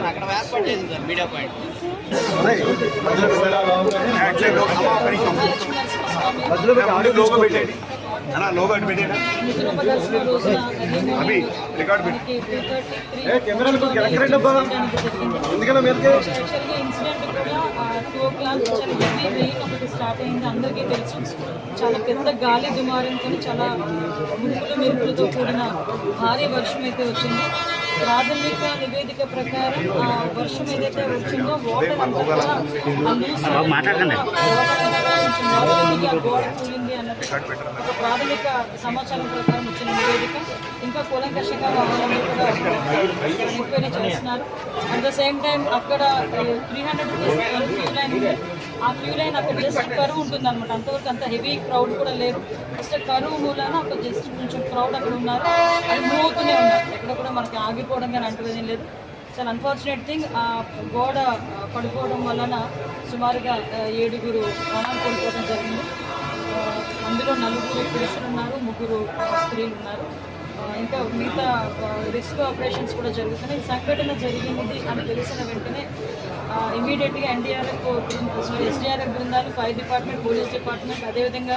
అక్కడ ఏర్పాటు చేసింది సార్ మీడియా పాయింట్. స్టార్ట్ అయింది అందరికీ తెలుసు. చాలా పెద్ద గాలి దుమారంతో చాలా మురుకులు మెరుపులతో కూడిన భారీ వర్షం అయితే వచ్చింది. ప్రాథమిక నివేదిక ప్రకారం ఆ వర్షం ఏదైతే వచ్చిందో వాటర్ అంతా కూడా గోడ కూలింది అన్నట్టు ఒక ప్రాథమిక సమాచారం ప్రకారం వచ్చిన నివేదిక. ఇంకా కూలంకషంగా వాళ్ళందరూ కూడా ఎంక్వైరీ చేస్తున్నారు. అట్ ద సేమ్ టైం అక్కడ 300 క్యూ లైన్ ఉంది. ఆ క్యూ లైన్ అక్కడ జస్ట్ కరువు ఉంటుంది అనమాట. అంతవరకు అంత హెవీ క్రౌడ్ కూడా లేరు. జస్ట్ కరువు మూలాన అక్కడ జస్ట్ కొంచెం క్రౌడ్ అక్కడ ఉన్నారు. అది మూవ్ అవుతూనే ఉన్నారు. ఎక్కడ కూడా మనకి ఆగిపోవడం కానీ అంటువేదేం లేదు. చాలా అన్ఫార్చునేట్ థింగ్, ఆ గోడ పడిపోవడం వలన సుమారుగా 7 ప్రాణాలు కోల్పోవడం జరిగింది. అందులో 4 పురుషులు ఉన్నారు, 3 స్త్రీలు ఉన్నారు. ఇంకా మిగతా రెస్క్యూ ఆపరేషన్స్ కూడా జరుగుతున్నాయి. సంఘటన జరిగింది అని తెలిసిన వెంటనే ఇమీడియట్గా ఎస్డీఆర్ఎఫ్ బృందాలు, ఫైర్ డిపార్ట్మెంట్, పోలీస్ డిపార్ట్మెంట్, అదేవిధంగా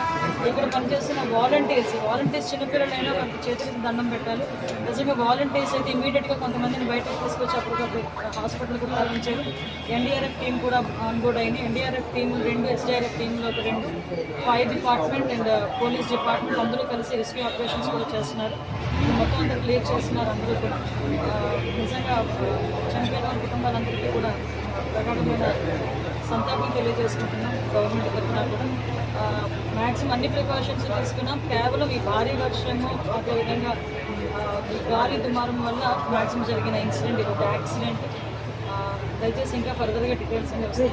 ఇక్కడ పనిచేస్తున్న వాలంటీర్స్ చిన్నపిల్లలైనా వాళ్ళకి చేతులకు దండం పెట్టాలి. నిజంగా వాలంటీర్స్ అయితే ఇమీడియట్గా కొంతమందిని బయటకు తీసుకొచ్చి అప్పటికప్పుడు హాస్పిటల్ కూడా తరలించారు. ఎన్డీఆర్ఎఫ్ టీం కూడా ఆన్బోర్డ్ అయింది. ఎన్డీఆర్ఎఫ్ టీం 2, ఎస్డీఆర్ఎఫ్ టీంలో ఒక 2, fire department and police department అందరూ కలిసి రెస్క్యూ ఆపరేషన్స్ కూడా చేస్తున్నారు. మొత్తం అందరూ క్లియర్ చేస్తున్నారు. అందరూ కూడా నిజంగా చనిపోయిన వారి కుటుంబాలందరికీ కూడా ప్రగాఢమైన సంతాపం తెలియజేసుకుంటున్నాం. గవర్నమెంట్ తరఫున కూడా మ్యాక్సిమం అన్ని ప్రికాషన్స్ తీసుకున్నాం. కేవలం ఈ భారీ వర్షము అదేవిధంగా ఈ గాలి దుమారం వల్ల మ్యాక్సిమం జరిగిన ఇన్సిడెంట్, ఇది ఒక యాక్సిడెంట్. దయచేసి ఇంకా ఫర్దర్గా డీటెయిల్స్ అన్ని వస్తాయి.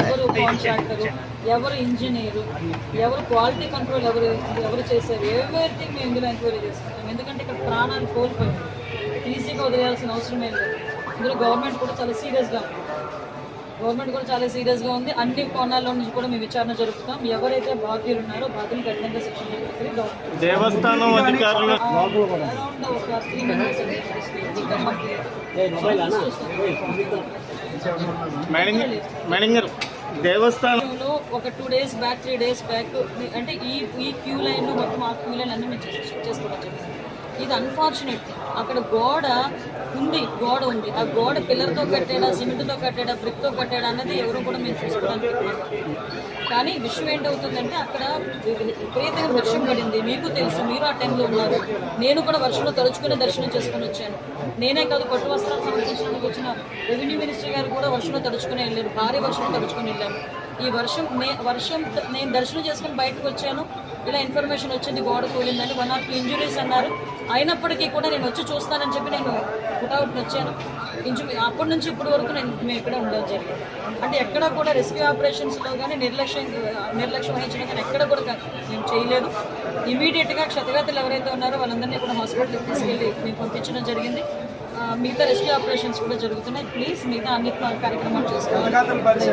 ఎవరు కాంట్రాక్టరు, ఎవరు ఇంజనీరు, ఎవరు క్వాలిటీ కంట్రోల్, ఎవరు చేశారు, ఎవరిథింగ్ మేము ఇందులో ఎంక్వైరీ చేసుకుంటాం. ఎందుకంటే ఇక్కడ ప్రాణాలు కోల్పోయింది. ఈజీగా వదిలేయాల్సిన అవసరమే లేదు. ఇందులో గవర్నమెంట్ కూడా చాలా సీరియస్గా ఉంది. అన్ని కోణాల్లో నుంచి కూడా మేము విచారణ జరుపుతాం. ఎవరైతే బాధ్యులు ఉన్నారో బాధ్యులు కఠినంగా శిక్షణ జరుగుతుంది. దేవస్థానం అధికారులు అరౌండ్ ఒక 3 మెంబర్స్ దేవస్థానంలో ఒక 2 days బ్యాక్ 3 days బ్యాక్ అంటే ఈ క్యూ లైన్ మొత్తం ఆ క్యూ లైన్ అన్నీ మేము చెక్ చేసుకోవడం జరిగింది. ఇది అన్ఫార్చునేట్. అక్కడ గోడ ఉంది. ఆ గోడ పిల్లర్తో కట్టాడా, సిమెంట్తో కట్టాడా, బ్రిక్తో కట్టాడా అన్నది ఎవరు కూడా మేము చూసుకోవడానికి. కానీ విషయం ఏంటవుతుందంటే అక్కడ విపరీతంగా వర్షం పడింది. మీకు తెలుసు, మీరు ఆ టైంలో ఉన్నారు. నేను కూడా వర్షంలో తడుచుకునే దర్శనం చేసుకుని వచ్చాను. నేనే కాదు, పట్టు వస్త్రాలు సమర్పించడానికి వచ్చిన రెవెన్యూ మినిస్టర్ గారు కూడా వర్షంలో తడుచుకుని వెళ్ళారు. భారీ వర్షంలో తడుచుకుని వెళ్ళాము. ఈ వర్షం నేను దర్శనం చేసుకుని బయటకు వచ్చాను. ఇలా ఇన్ఫర్మేషన్ వచ్చింది గోడ కూలిందని. 1 or 2 ఇంజురీస్ అన్నారు. అయినప్పటికీ కూడా నేను వచ్చి చూస్తానని చెప్పి నేను పుట్అవుట్ని వచ్చాను. అప్పటి నుంచి ఇప్పటి వరకు మేము ఇక్కడే ఉండడం జరిగింది. అంటే ఎక్కడ కూడా రెస్క్యూ ఆపరేషన్స్లో కానీ నిర్లక్ష్యం వహించడం కానీ ఎక్కడ కూడా మేము చేయలేదు. ఇమీడియట్గా క్షతగాతులు ఎవరైతే ఉన్నారో వాళ్ళందరినీ కూడా హాస్పిటల్కి తీసుకెళ్ళి మేము పంపించడం జరిగింది. మిగతా రెస్క్యూ ఆపరేషన్స్ కూడా జరుగుతున్నాయి. ప్లీజ్ మిగతా అన్ని కార్యక్రమాలు చేసుకోవాలి.